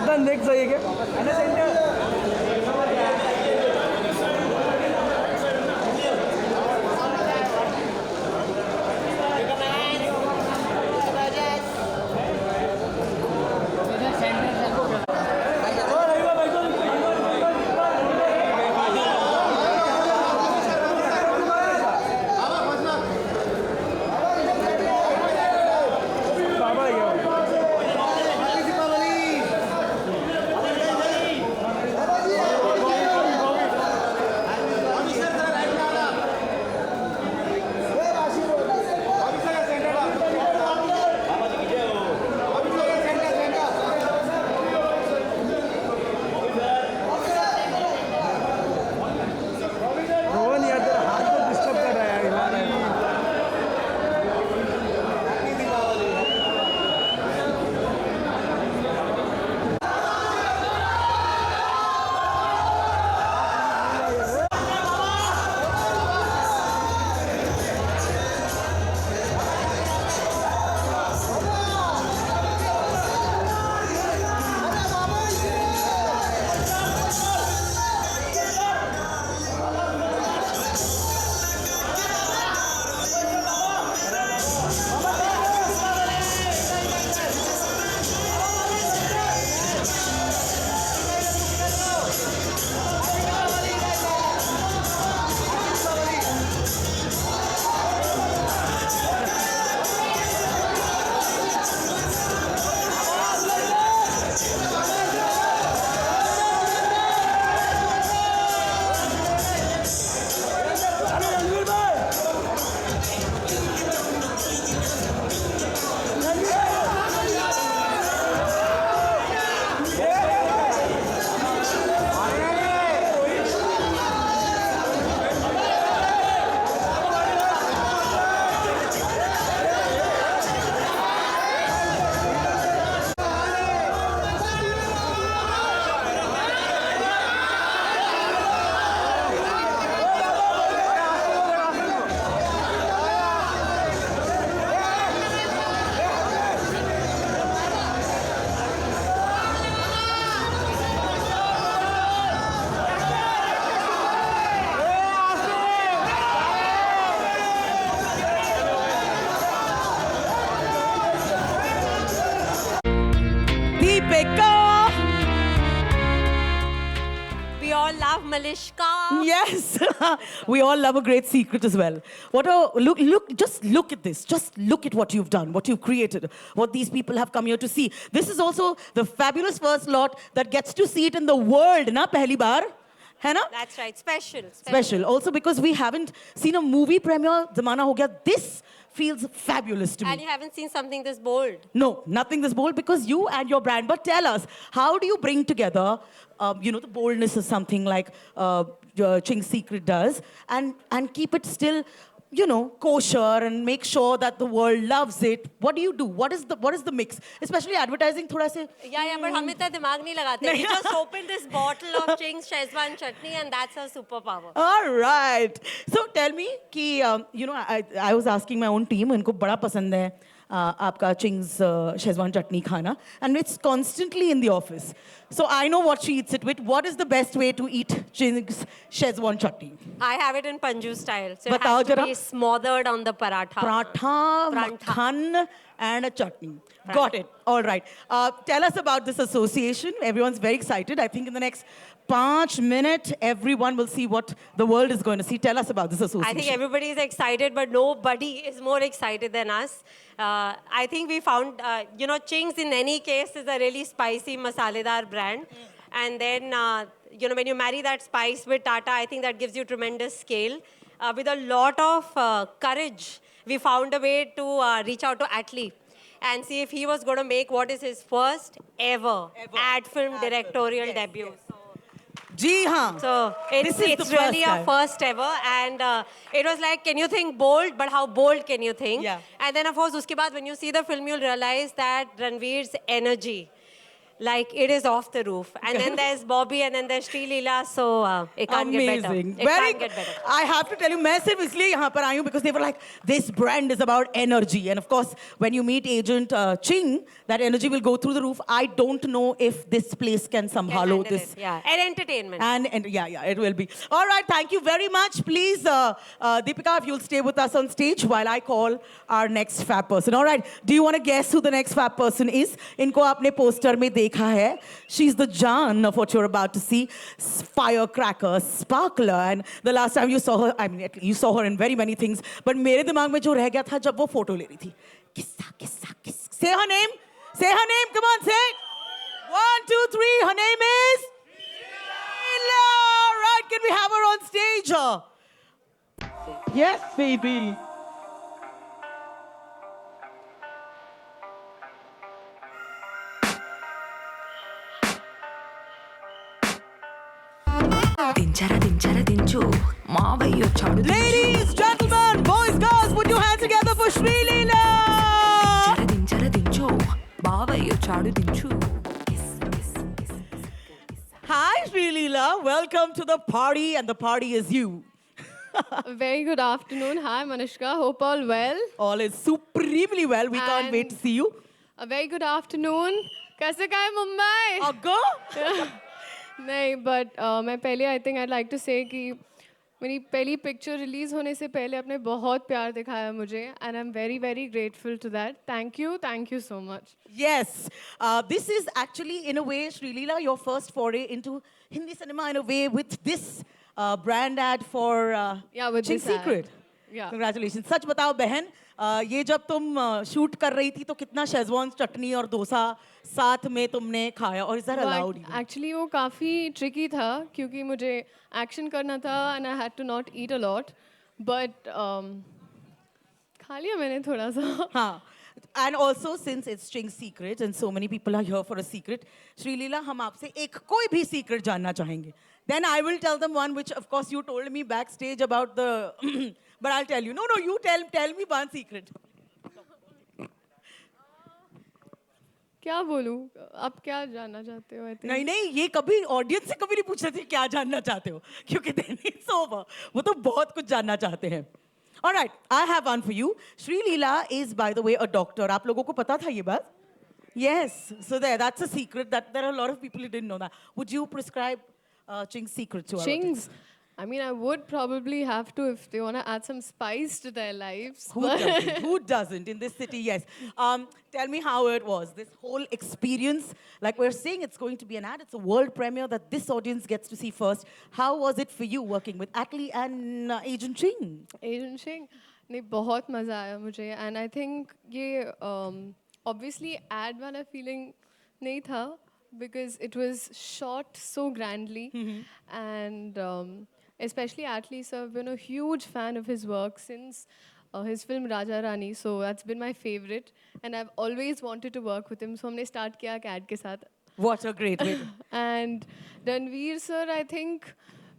आता नेक्स्ट जाइए क्या? रोहन यार तेरा हाथ तो डिस्टर्ब कर रहा है यार, हिला रहा है। Deepika! We all love Malishka. Yes, we all love a great secret as well. What a look! Just look at this. Just look at what you've done, what you've created, what these people have come here to see. This is also the fabulous first lot that gets to see it in the world, na? Pehli baar, hai na? That's right. Special. Special. Also because we haven't seen a movie premiere. Zamana ho gaya. This feels fabulous to me. And you haven't seen something this bold. No, nothing this bold because you and your brand. But tell us, how do you bring together, the boldness of something like Ching's Secret does, and keep it still, kosher and make sure that the world loves it? What do you do? What is the mix? Especially advertising, thoda se. Yeah, but हम इतना दिमाग नहीं लगाते. We just open this bottle of Ching's Szechuan chutney and that's our superpower. All right. So tell me, कि, I was asking my own team, इनको बड़ा पसंद है आपका Ching's Szechuan chutney खाना, and it's constantly in the office. So I know what she eats it with. What is the best way to eat Ching's Szechuan chutney? I have it in Panju style. So it बताओ has to जरा. be smothered on the paratha. Paratha, Prantha. makhan, and a chutney. Got it. All right. Tell us about this association. Everyone's very excited. I think in the next 5 minutes, everyone will see what the world is going to see. Tell us about this association. I think everybody is excited, but nobody is more excited than us. I think we found, Ching's in any case is a really spicy, masaledar brand. And then, when you marry that spice with Tata, I think that gives you tremendous scale. With a lot of courage, we found a way to reach out to Atlee and see if he was going to make what is his first ever ad film directorial debut. Ji haan. So This is it's the really first our time. first ever, and it was like, can you think bold? But how bold can you think? Yeah. And then of course, uske baad, when you see the film, you'll realize that Ranveer's energy like it is off the roof. And then there's Bobby and then there's Sri Leela. So it can't get better. Amazing. It Very can't get better. I have to tell you, मैं सिर्फ इसलिए यहाँ पर आई हूँ because they were like, this brand is about energy. And of course, when you meet Agent Ching, that energy will go through the roof. I don't know if this place can somehow Handle this. it, yeah. And entertainment. And yeah, it will be. All right, thank you very much. Please, Deepika, if you'll stay with us on stage while I call our next fab person. All right, do you want to guess who the next fab person is? इनको आपने poster में देखा है. She's the Jaan of what you're about to see. Firecracker, sparkler. And the last time you saw her, I mean, you saw her in very many things. But मेरे दिमाग में जो रह गया था जब वो photo ले रही थी. किस्सा. Say her name. Say her name. Come on, say it. 1, 2, 3. Her name is Leela. Right, can we have her on stage? Yes, baby. దించర దించు మావయ్య వచ్చాడు Ladies, gentlemen, boys, girls, put your hands together for Sri Leela. దించర దించు బావయ్య వచ్చాడు దించు Hi, Sri Leela. Welcome to the party, and the party is you. A very good afternoon. Hi, Manishka. Hope all well. All is supremely well. We can't wait to see you. A very good afternoon. कैसे का है Mumbai? Aggo? नहीं, but मैं पहले I think I'd like to say कि मेरी पहली picture release होने से पहले आपने बहुत प्यार दिखाया मुझे, and I'm very very grateful to that. Thank you so much. Yes. This is actually, in a way, Sri Leela, your first foray into Hindi cinema in a way with this brand ad for Yeah, with Ching this ad. Secret. Yeah. Congratulations. सच बताओ बहन, ये जब तुम shoot कर रही थी तो कितना शेजवान चटनी और डोसा साथ में तुमने खाया, और इज दैट अलाउड? एक्चुअली वो काफ़ी ट्रिकी था क्योंकि मुझे एक्शन करना था and I had to not eat a lot, but खा लिया मैंने थोड़ा सा. हाँ. And also, since it's Ching's secret and so many people are here for a secret, Sri Leela, हम आपसे एक कोई भी secret जानना चाहेंगे. Then I will tell them one which, of course, you told me backstage about the. But I'll tell you. No, you tell me one secret. क्या बोलूँ? आप क्या जानना चाहते हो? I think. नहीं, ये कभी ऑडियंस से कभी नहीं पूछ रहे थे क्या जानना चाहते हो, क्योंकि then it's over. वो तो बहुत कुछ जानना चाहते हैं. All right, I have one for you. Sri Leela is, by the way, a doctor. आप लोगों को पता था ये बात? Yes. So that's a secret that there are a lot of people who didn't know that. Would you prescribe Ching's secret to our audience? Ching's. I mean, I would probably have to if they want to add some spice to their lives. Who doesn't? Who doesn't in this city? Yes. Tell me how it was. This whole experience, like we're saying, it's going to be an ad. It's a world premiere that this audience gets to see first. How was it for you working with Atlee and Agent Ching? Agent Ching, नहीं बहुत मज़ा आया मुझे, and I think ये obviously ad वाला feeling नहीं था because it was shot so grandly, and especially Atlee sir, I've been a huge fan of his work since his film Raja Rani, so that's been my favorite, and I've always wanted to work with him. So हमने start किया ad के साथ. What a great way. And Ranveer sir, I think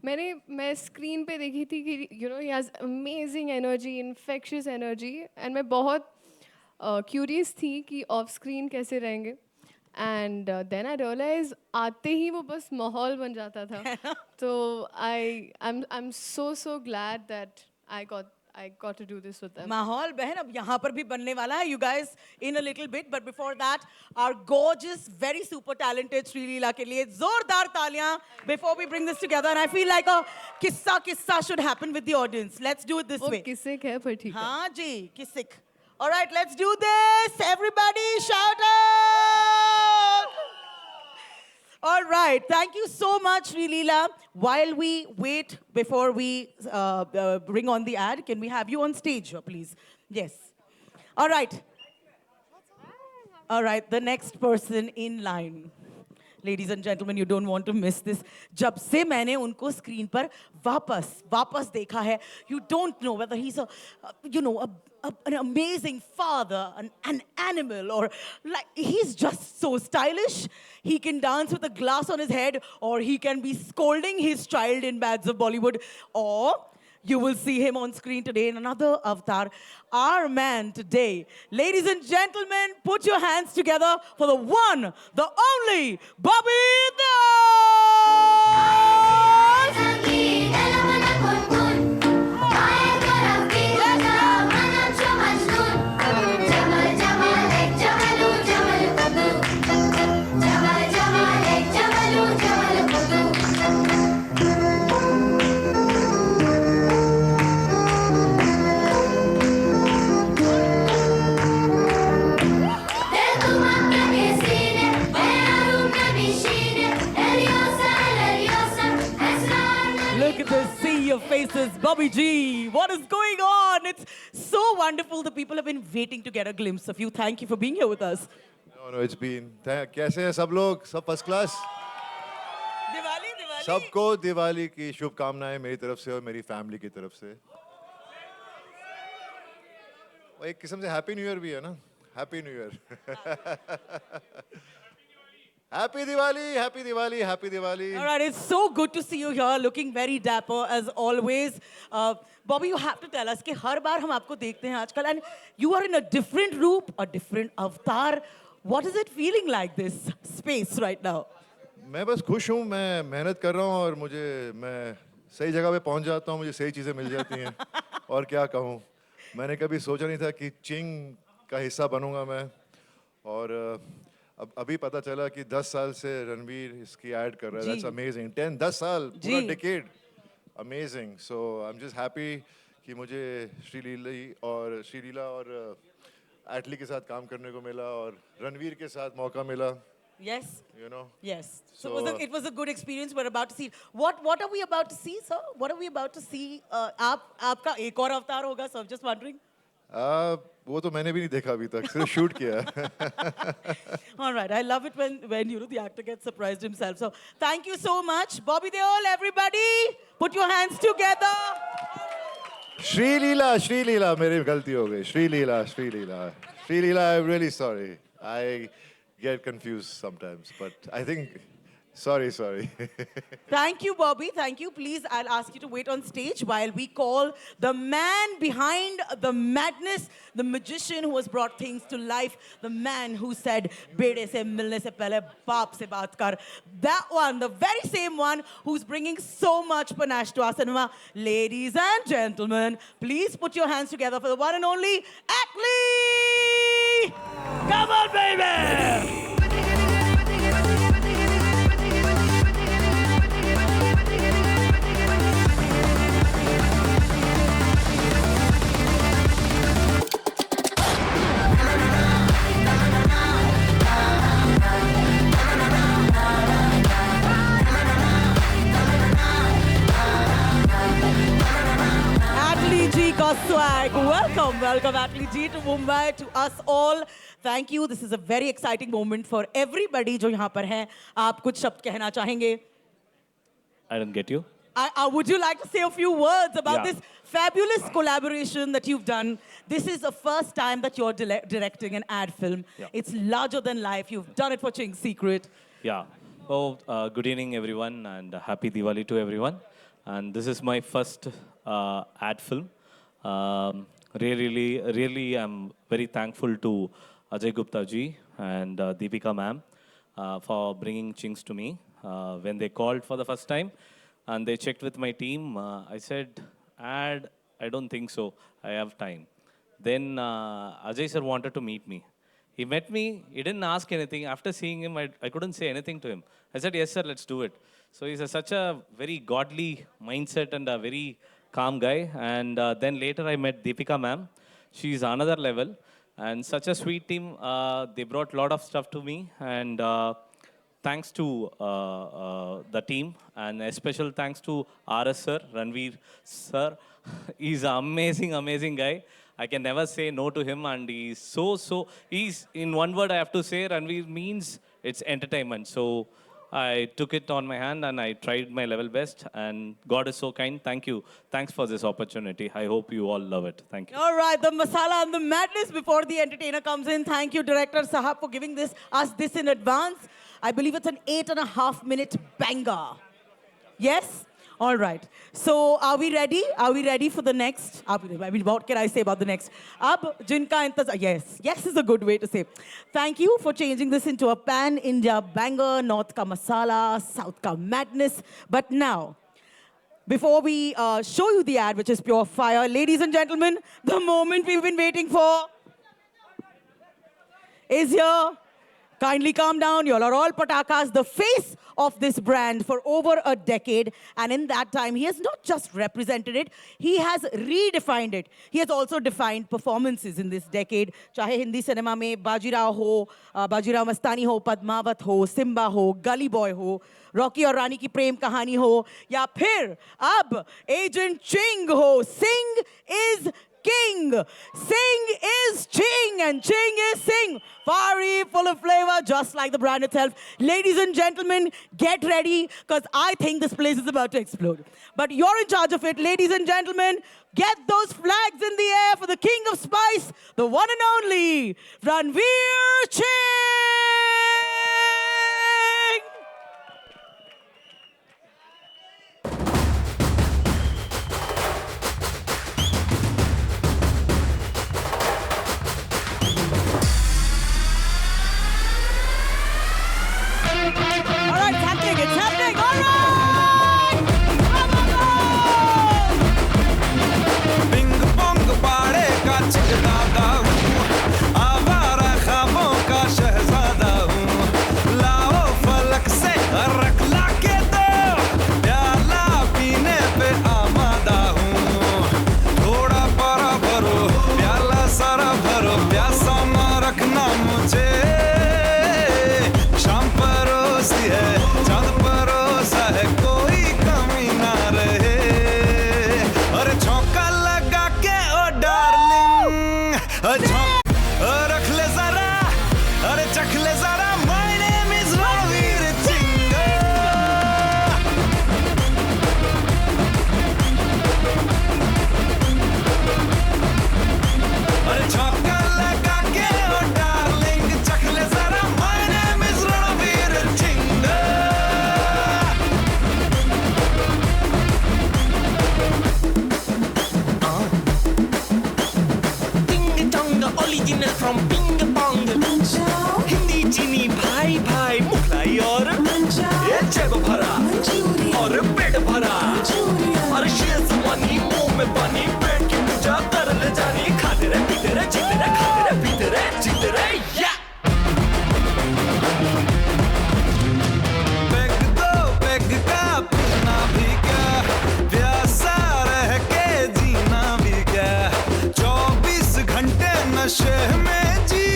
मैं screen पे देखी थी कि he has amazing energy, infectious energy, and मैं बहुत curious थी कि off screen कैसे रहेंगे. And then I realized आते ही वो बस माहौल बन जाता था. So I'm so glad that I got to do this with them. माहौल बहन अब यहाँ पर भी बनने वाला है, you guys, in a little bit. But before that, our gorgeous, very super talented Sri Leela के लिए जोरदार तालियां before we bring this together. And I feel like a किस्सा should happen with the audience. Let's do it this वो way. किसिक है पर ठीक है. हाँ जी, किसिक. All right, let's do this. Everybody shout out. All right, thank you so much, Sri Leela. While we wait before we bring on the ad, can we have you on stage, please? Yes. All right. All right, the next person in line. Ladies and gentlemen, you don't want to miss this. जब से मैंने उनको screen पर वापस देखा है, you don't know whether he's an amazing father, an animal, or like he's just so stylish. He can dance with a glass on his head, or he can be scolding his child in Bads of Bollywood, or You will see him on screen today in another avatar. Our man today. Ladies and gentlemen, put your hands together for the one, the only, Bobby Deol! Look at this sea of faces. Bobby G, what is going on? It's so wonderful. The people have been waiting to get a glimpse of you. Thank you for being here with us. No, it's been. कैसे हैं सब लोग? सब first class? Diwali, Diwali. सबको दिवाली की शुभकामनाएं मेरी तरफ से और मेरी फैमिली की तरफ से। और एक किस्म से हैप्पी न्यू ईयर भी है ना? Happy new year. Happy Diwali, happy Diwali, happy Diwali. All right, it's so good to see you here, looking very dapper as always. Bobby, you have to tell us कि हर बार हम आपको देखते हैं आजकल, and you are in a different roop, a different avatar. What is it feeling like this space right now? मैं बस खुश हूँ, मैं मेहनत कर रहा हूँ और मैं सही जगह पे पहुँच जाता हूँ, मुझे सही चीज़ें मिल जाती हैं। और क्या कहूँ, मैंने कभी सोचा नहीं था कि चिंग का हिस्सा बनूंगा मैं। और अब अभी पता चला कि 10 साल से रणवीर इसकी ऐड कर रहा है। That's amazing. 10 साल, पूरा decade. Amazing. So I'm just happy कि मुझे श्रीलीला और एटली के साथ काम करने को मिला और रणवीर के साथ मौका मिला। Yes. You know. Yes. So, So, it was a good experience. We're about to see. What are we about to see, sir? What are we about to see? आपका एक और अवतार होगा, so I'm just wondering. वो तो मैंने भी नहीं देखा अभी तक, सिर्फ शूट किया है। All right. I love it when you know the actor gets surprised himself. So thank you so much, Bobby Deol. Everybody, put your hands together. Sreeleela मेरी गलती हो गई। Sreeleela, I'm really sorry. I get confused sometimes, but I think sorry. Thank you, Bobby. Thank you. Please, I'll ask you to wait on stage while we call the man behind the madness, the magician who has brought things to life, the man who said, "Bede se milne se pehle baap se baat kar." That one, the very same one who's bringing so much panache to our cinema. Ladies and gentlemen, please put your hands together for the one and only Atlee! Come on, baby! Swag. Welcome Atlee Ji to Mumbai, to us all. Thank you. This is a very exciting moment for everybody जो यहाँ पर हैं. आप कुछ शब्द कहना चाहेंगे? I don't get you. Would you like to say a few words about Yeah. this fabulous collaboration that you've done? This is the first time that you're directing an ad film. Yeah. It's larger than life. You've done it for Ching's Secret. Yeah. Oh, good evening, everyone, and happy Diwali to everyone. And this is my first ad film. Really, I'm very thankful to Ajay Gupta ji and Deepika ma'am for bringing Chings to me. When they called for the first time and they checked with my team, I said, ad, I don't think so. I have time. Then Ajay sir wanted to meet me. He met me, he didn't ask anything. After seeing him, I couldn't say anything to him. I said, yes, sir, let's do it. So he's such a very godly mindset and a very calm guy. And then later I met Deepika ma'am. She's another level. And such a sweet team. They brought a lot of stuff to me. And thanks to the team. And a special thanks to RS sir, Ranveer sir. He's an amazing guy. I can never say no to him, and he's he's, in one word I have to say, Ranveer means it's entertainment. So I took it on my hand and I tried my level best, and God is so kind. Thank you. Thanks for this opportunity. I hope you all love it. Thank you. All right, the masala and the madness before the entertainer comes in. Thank you, Director Sahab, for giving us this in advance. I believe it's an 8.5-minute banger. Yes? All right. So, are we ready? Are we ready for the next? I mean, what can I say about the next? Ab jinka intazar. Yes. Yes is a good way to say. Thank you for changing this into a pan-India banger, North ka masala, South ka madness. But now, before we show you the ad, which is pure fire, ladies and gentlemen, the moment we've been waiting for is here. Kindly calm down. You all are all patakas, the face of this brand for over a decade. And in that time, he has not just represented it, he has redefined it. He has also defined performances in this decade. Chahe Hindi cinema mein Bajirao ho, Bajirao Mastani ho, Padmavat ho, Simba ho, Gully Boy ho, Rocky और रानी की प्रेम कहानी हो, या फिर अब Agent Ching हो. Sing is King. Sing is Ching and Ching is Sing. Fiery, full of flavor, just like the brand itself. Ladies and gentlemen, get ready because I think this place is about to explode. But you're in charge of it, ladies and gentlemen. Get those flags in the air for the King of Spice, the one and only Ranveer Ching. It's happening, all right! Ping pong बाड़े का चिकदादा हूँ, आवारा ख्वाबों का शहजादा हूँ। लाओ फलक से रख ला के दो, प्याला पीने पे आमादा हूँ। थोड़ा पारा भरो, प्याला सारा भरो, प्यासा ना रखना मुझे। शाम परोसी है, चाँद परोसा है, कोई कमी ना रहे। अरे झोंका लगा के ओ डार्लिंग, रख ले जरा, अरे चख ले जरा। My name is Ranveer Singh। अरे झोंका लगा के ओ डार्लिंग, चख ले जरा। My name is Ranveer Singh। Ding dong, original from Ping Pong। Hindi चीनी भाई भाई, मुखलाई और ये जेब भरा और पेट भरा। और शेज़वानी मुंह में पानी, पेट की पूजा कर ले जानी। खाते रहे पीते रहे जीते रहे, खाते रहे पीते रहे जीते रहे। या पेग दो पेग का पीना भी क्या, प्यासा रह के जीना भी क्या। 24 घंटे नशे में जी,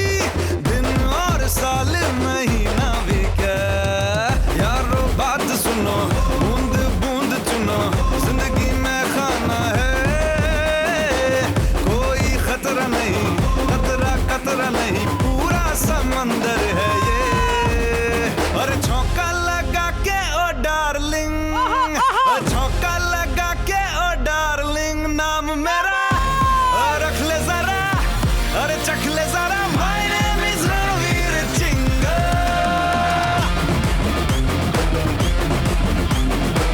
दिन और साल महीना भी क्या। यारो बात सुनो, बूंद बूंद चुनो, जिंदगी में खाना है। कोई खतरा नहीं, खतरा नहीं, पूरा समंदर है ये। और झोंका लगा के ओ डार्लिंग, झोंका लगा के ओ डार्लिंग, नाम मेरा रख ले जरा, अरे चख ले जरा। My name is Ranveer Singh।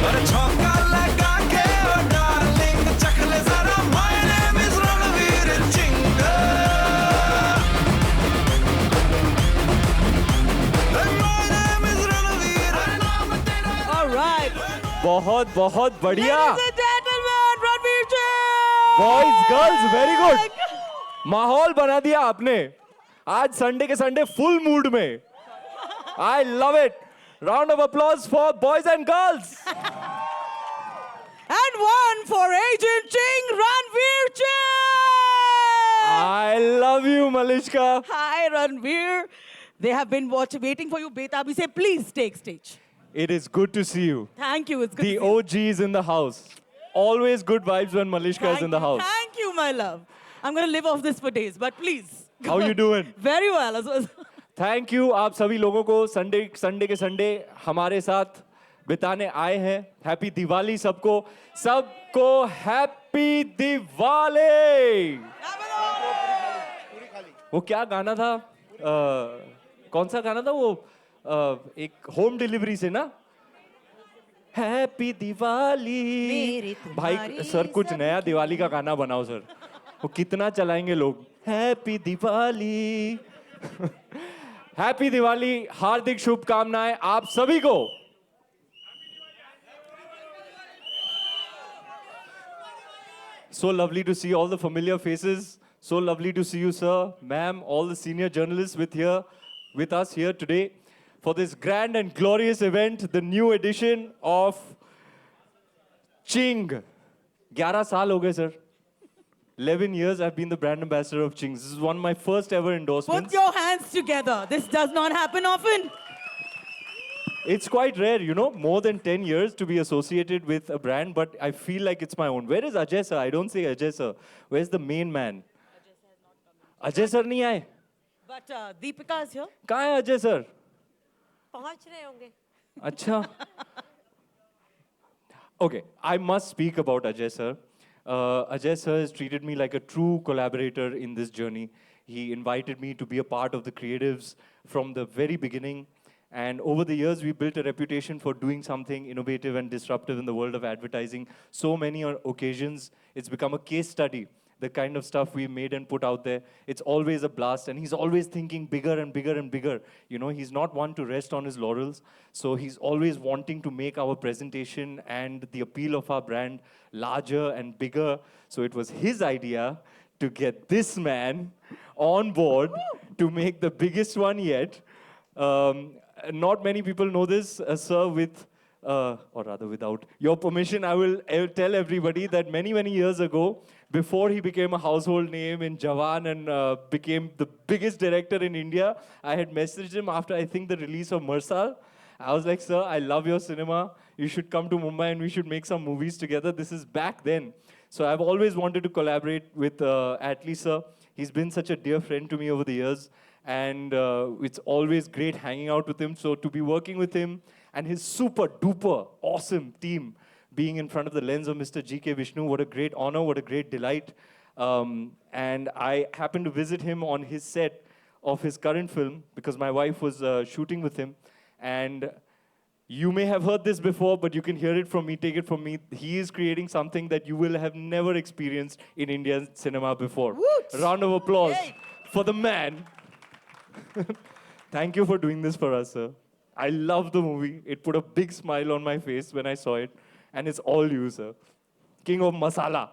अरे झोंका लगा के ओ डार्लिंग, चख ले जरा। My name is Ranveer Singh। My name is Ranveer। नाम तेरा All right. बहुत बहुत बढ़िया. Ladies and gentlemen, Ranveer Ching. Boys girls very good. माहौल बना दिया आपने आज संडे के संडे फुल मूड में. I love it. Round of applause for boys and girls. And one for Agent Ching, Ranveer Ching. I love you, Malishka. Hi, Ranveer. They have been waiting for you. Betabi say, please take stage. It is good to see you. Thank you. It's good The to see you. OG is in the house. Always good vibes when Malishka is in the house. Thank you, my love. I'm going to live off this for days, but please. How you doing? Very well. Thank you आप सभी लोगों को Sunday के Sunday हमारे साथ बिताने आए हैं. हैप्पी दिवाली सबको. सबको हैप्पी दिवाली. वो क्या गाना था? कौन सा गाना था वो? एक होम डिलीवरी से ना हैप्पी दिवाली मेरे भाई तुम्हारी सर कुछ सबकी। नया दिवाली का गाना बनाओ सर वो कितना चलाएंगे लोग हैप्पी दिवाली हैप्पी दिवाली हार्दिक शुभकामनाएं आप सभी को So lovely to see all the familiar faces. So lovely to see you, sir, ma'am, all the senior journalists with us here today for this grand and glorious event, the new edition of Ching. 11 साल हो गए, sir. 11 years I've been the brand ambassador of Ching's. This is one of my first ever endorsements. Put your hands together. This does not happen often. It's quite rare, you know, more than 10 years to be associated with a brand, but I feel like it's my own. Where is Ajay sir? I don't say Ajay sir. Where's the main man? Ajay sir नहीं आए? But Deepika is here. कहाँ है Ajay sir? पहुंच रहे होंगे. अच्छा. Okay, I must speak about Ajay sir. Ajay sir has treated me like a true collaborator in this journey. He invited me to be a part of the creatives from the very beginning. And over the years, we built a reputation for doing something innovative and disruptive in the world of advertising. So many occasions, it's become a case study, the kind of stuff we made and put out there. It's always a blast, and he's always thinking bigger and bigger and bigger. You know, he's not one to rest on his laurels, so he's always wanting to make our presentation and the appeal of our brand larger and bigger. So it was his idea to get this man on board to make the biggest one yet. Not many people know this, sir, or rather without your permission, I will tell everybody that many, many years ago, before he became a household name in Jawan and became the biggest director in India, I had messaged him after, I think, the release of Marsal. I was like, sir, I love your cinema. You should come to Mumbai and we should make some movies together. This is back then. So I've always wanted to collaborate with Atlee, sir. He's been such a dear friend to me over the years. And it's always great hanging out with him. So to be working with him and his super duper awesome team being in front of the lens of Mr. G.K. Vishnu, what a great honor, what a great delight. And I happened to visit him on his set of his current film because my wife was shooting with him. And you may have heard this before, but you can hear it from me, take it from me. He is creating something that you will have never experienced in Indian cinema before. Woot! Round of applause Yay! for the man. Thank you for doing this for us, sir. I love the movie. It put a big smile on my face when I saw it. And it's all you, sir. King of Masala.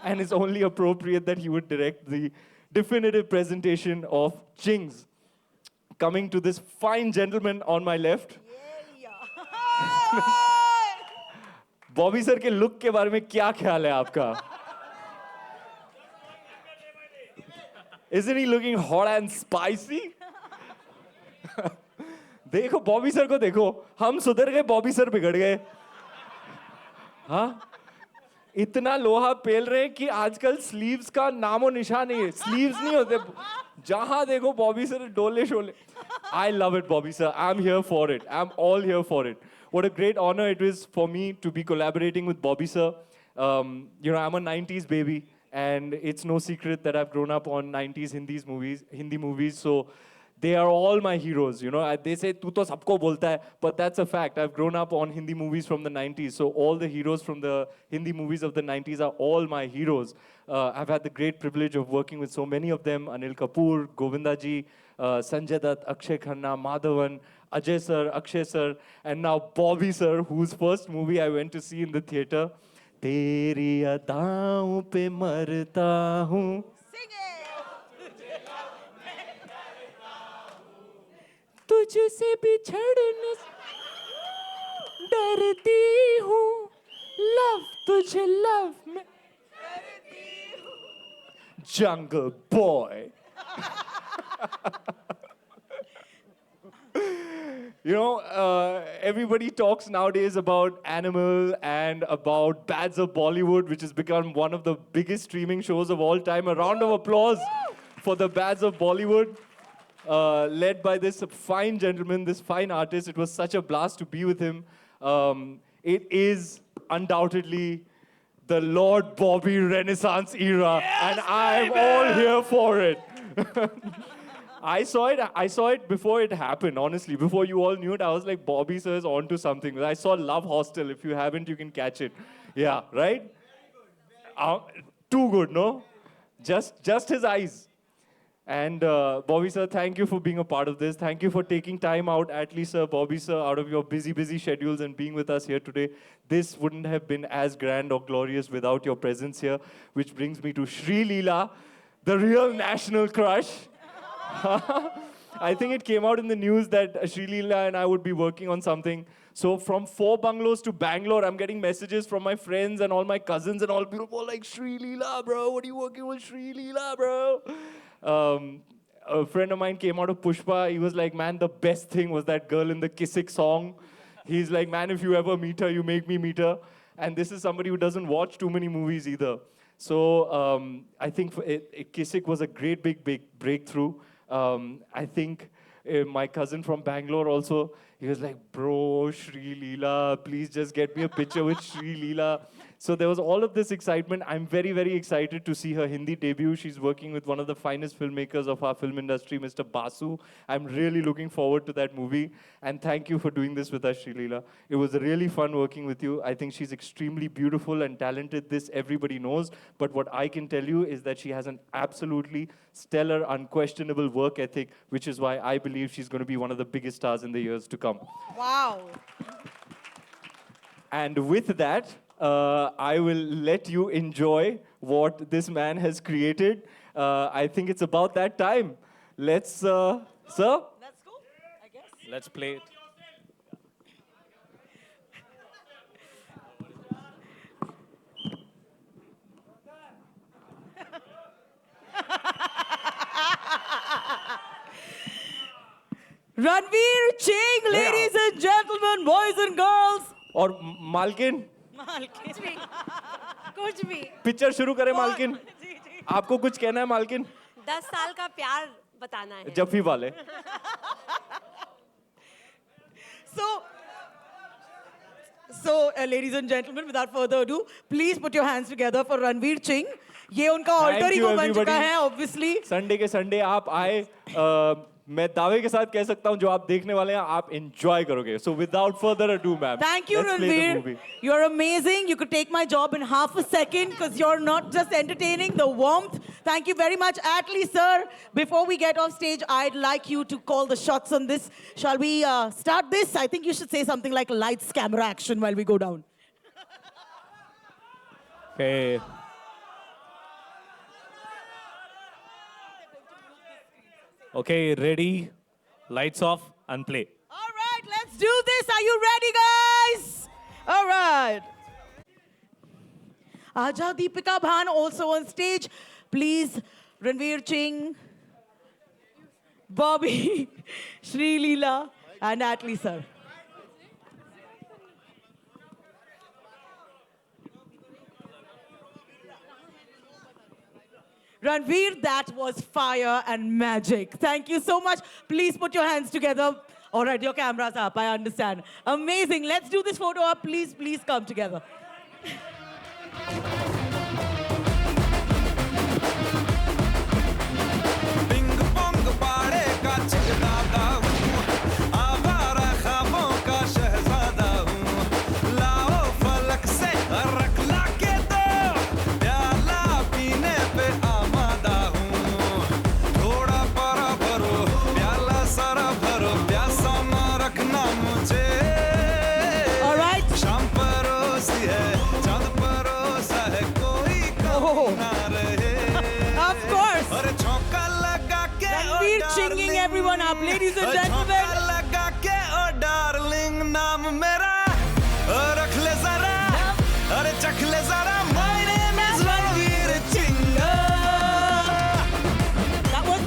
And it's only appropriate that he would direct the definitive presentation of Ching's. Coming to this fine gentleman on my left. Bobby sir के look के बारे में क्या ख्याल है आपका? Isn't he looking hot and spicy? देखो Bobby sir को देखो, हम सुधर गए, बॉबी सर बिगड़ गए. हाँ, इतना लोहा पेल रहे हैं कि आजकल स्लीव्स का नामो निशान नहीं है. स्लीव्स नहीं होते, जहां देखो बॉबी सर डोले Sholay. I love it, Bobby sir. I'm here for it. I'm all here for it. What a great honor it is for me to be collaborating with Bobby sir. You know, I'm a 90s baby. And it's no secret that I've grown up on 90s Hindi movies. So they are all my heroes. You know, they say, "Tu to sabko bolta hai," but that's a fact. I've grown up on Hindi movies from the 90s. So all the heroes from the Hindi movies of the 90s are all my heroes. I've had the great privilege of working with so many of them: Anil Kapoor, Govinda ji, Sanjay Dutt, Akshay Khanna, Madhavan, Ajay sir, Akshay sir, and now Bobby sir, whose first movie I went to see in the theater. तेरी अदाओं पे मरता हूँ, तुझसे बिछड़ने डरती हूँ, love तुझे love में Jungle Boy. You know, everybody talks nowadays about Animal and about Bads of Bollywood, which has become one of the biggest streaming shows of all time. A round of applause for the Bads of Bollywood, led by this fine gentleman, this fine artist. It was such a blast to be with him. It is undoubtedly the Lord Bobby Renaissance era, and I'm all here for it. I saw it before it happened, honestly. Before you all knew it, I was like, Bobby sir is onto something. I saw Love Hostel. If you haven't, you can catch it. Yeah, right? Too good, no? Just his eyes. And Bobby sir, thank you for being a part of this. Thank you for taking time out, at least sir, Bobby sir, out of your busy schedules and being with us here today. This wouldn't have been as grand or glorious without your presence here, which brings me to Shri Leela, the real national crush. I think it came out in the news that Shri Leela and I would be working on something. So from 4 bungalows to Bangalore, I'm getting messages from my friends and all my cousins and all people like, Shri Leela, bro, what are you working with Shri Leela, bro? A friend of mine came out of Pushpa. He was like, man, the best thing was that girl in the Kisik song. He's like, man, if you ever meet her, you make me meet her. And this is somebody who doesn't watch too many movies either. So I think Kisik was a great big breakthrough. I think my cousin from Bangalore also, he was like, bro, Shri Leela, please just get me a picture with Shri Leela. So there was all of this excitement. I'm very excited to see her Hindi debut. She's working with one of the finest filmmakers of our film industry, Mr. Basu. I'm really looking forward to that movie. And thank you for doing this with us, Shri Leela. It was really fun working with you. I think she's extremely beautiful and talented. This everybody knows. But what I can tell you is that she has an absolutely stellar, unquestionable work ethic, which is why I believe she's going to be one of the biggest stars in the years to come. Wow. And with that, I will let you enjoy what this man has created. I think it's about that time. Let's, sir? Let's go, I guess. Let's play it. Ranveer Ching, ladies and gentlemen, boys and girls. और मालकिन कुछ भी picture शुरू करें मालकिन आपको कुछ कहना है मालकिन 10 साल का प्यार बताना है जफ्फी वाले So, ladies and gentlemen, without further ado, please put your hands together for Ranveer Ching. ये उनका alter ego बन चुका है, obviously. संडे के संडे आप आए मैं दावे के साथ कह सकता हूं जो आप देखने वाले हैं आप enjoy करोगे. So without further ado, ma'am. Thank you, let's play the Ranveer. movie. You're amazing. You could take my job in half a second because you're not just entertaining, the warmth. Thank you very much. Atlee, sir, before we get off stage, I'd like you to call the shots on this. Shall we start this? I think you should say something like lights, camera, action while we go down. Okay. Okay, ready, lights off, and play. All right, let's do this. Are you ready, guys? All right. Aja Deepika Bhan also on stage. Please, Ranveer Ching, Bobby, Shri Leela, and Atlee, sir. Ranveer, that was fire and magic. Thank you so much. Please put your hands together. All right, your camera's up, I understand. Amazing. Let's do this photo up. Please come together. Ping pong पाड़े का चिकदादा हूँ आवारा ख्वाबों का शहजादा हूँ लाओ फलक से रख ला के दो प्याला पीने पे आमादा हूँ थोड़ा परा भरो प्याला सारा भरो प्यासा ना रखना मुझे All right. शाम परोसी है चांद परोसा है कोई कमी ना रहे Of course. अरे चौका लगा के Ranveer chinging everyone up, ladies and gentlemen. चौका लगा के ओ डार्लिंग नाम मेरा रख ले जरा अरे चख ले जरा My name is Ranveer Ching That was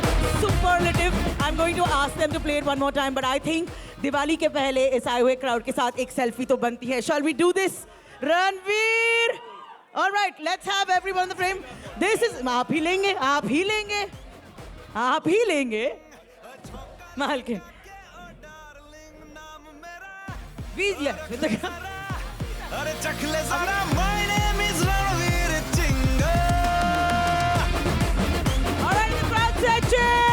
superlative. I'm going to ask them to play it one more time, but I think Diwali के पहले इस आए हुए crowd के साथ एक selfie तो बनती है. Shall we do this? Ranveer! All right, let's have everyone in the frame. This is आप ही लेंगे, आप ही लेंगे, आप ही लेंगे. मालकिन. Vijay. अरे चख ले जरा My name is Ranveer Ching All right, in the crowd section.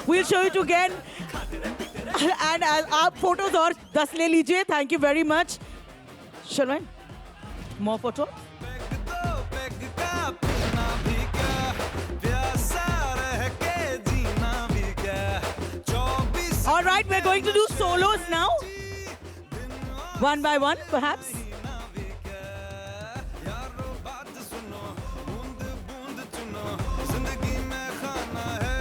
We'll show it again. And आप photos और 10 ले लीजिए. Thank you very much. Shalman, more photos. तो पैग का पीना भी क्या, प्यासा रह के जीना भी क्या, 24 All right, we're going to do solos now. One by one, perhaps. यारो बात सुनो, बूंद बूंद चुनो, जिंदगी में खाना है,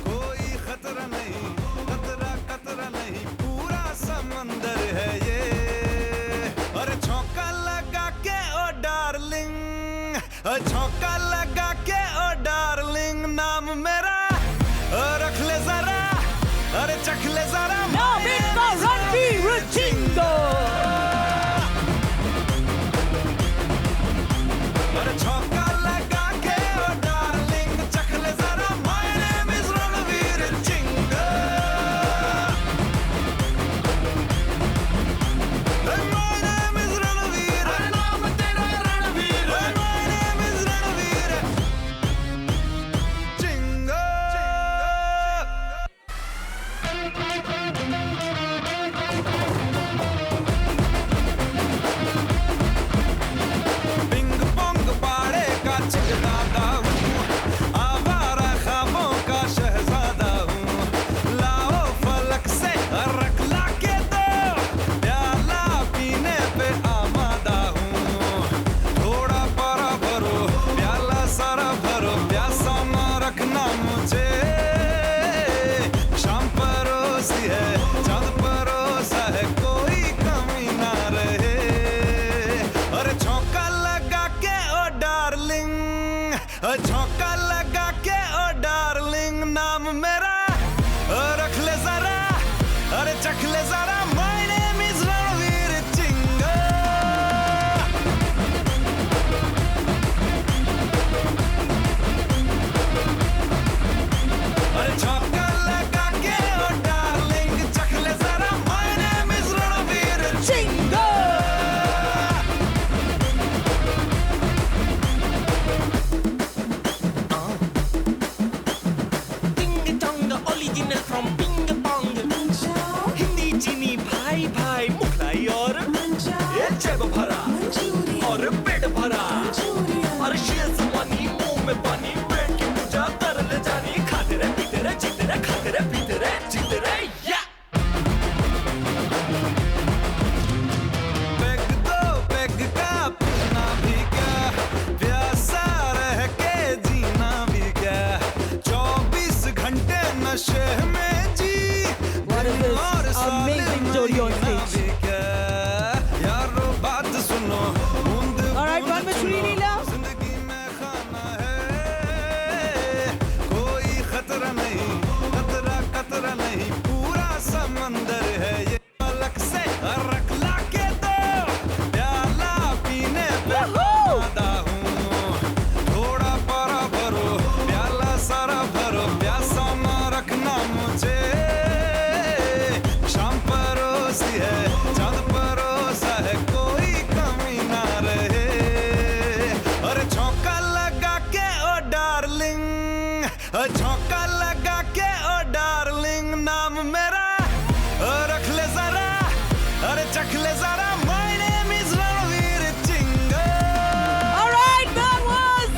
कोई खतरा नहीं, खतरा खतरा नहीं, पूरा समंदर है ये। अरे झोंका लगा के ओ डार्लिंग, झोंका लगा के ओ डार्लिंग, नाम मेरा रख ले जरा, अरे चख ले जरा। Now it's the Ranveer Chingo. अरे झोंका लगा के ओ डार्लिंग, चख ले जरा। My name is Ranveer चिंगा। My name is Ranveer. नाम तेरा Ranveer. My name is Ranveer चिंगा। पिंग पोंग बाड़े का चिकदादा हूँ, आवारा ख्वाबों का शहजादा हूँ, लाओ फलक से रख ला के दो, प्याला पीने पे आमादा हूँ, थोड़ा पारा भरो, प्याला सारा भरो, प्यासा ना रखना मुझे, शाम परोसी है, चांद परोसा है, कोई कमी ना रहे। अरे झोंका लगा के ओ डार्लिंग, झोंका लगा के ओ डार्लिंग, नाम मेरा रख ले जरा, अरे चख ले जरा। My name is Ranveer चिंगा। अरे झोंका लगा के ओ डार्लिंग, चख ले जरा। My name is Ranveer Chingo. Ding dong, original from Ping Pong. Hindi चीनी भाई भाई मुखलाई और ये जेब भरा और पेट भरा और शेष मनी मुंह में पानी पेट की पूजा कर ले जानी खाते रहे पीते रहे जीते रहे खाते रहे पीते रहे जीते रहे या पैग दो पैग का पीना भी क्या, प्यासा रह के जीना भी क्या, 24 घंटे नशे में जी। What is this और साले amazing story on महीना stage? भी क्या, यारो बात सुनो, बूंद All right, one with Sri Leela. जिंदगी में खाना है, कोई खतरा नहीं, खतरा खतरा नहीं, पूरा समंदर है ये। पलक से रख ला के दो, प्याला पीने पे आमादा हूँ, थोड़ा पारा भरो, प्याला सारा भरो, प्यासा ना रखना मुझे, शाम परोसी है, चांद परोसा है, कोई कमी ना रहे। अरे झोंका लगा के ओ डार्लिंग, झोंका लगा के ओ डार्लिंग, नाम मेरा रख ले जरा, अरे चख ले जरा। My name is Ranveer चिंगा। All right, that was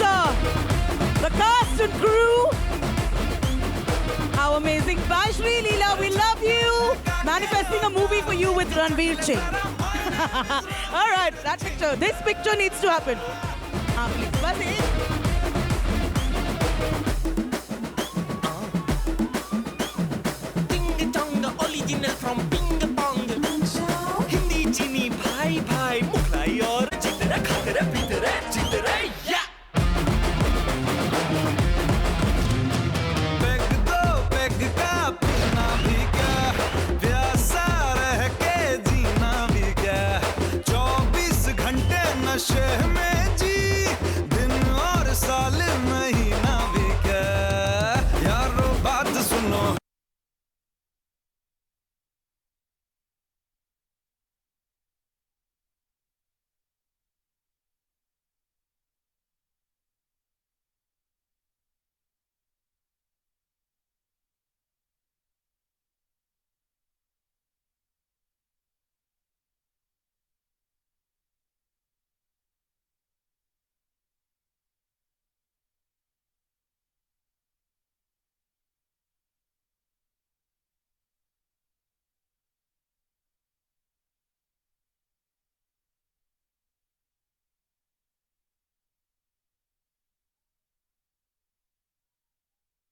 the cast and crew. How amazing. Bye, Sri Leela. We love you. Manifesting a movie for you with Ranveer Singh. All right, that picture. This picture needs to happen. Please. Bas ek. Ding dong, original from Ping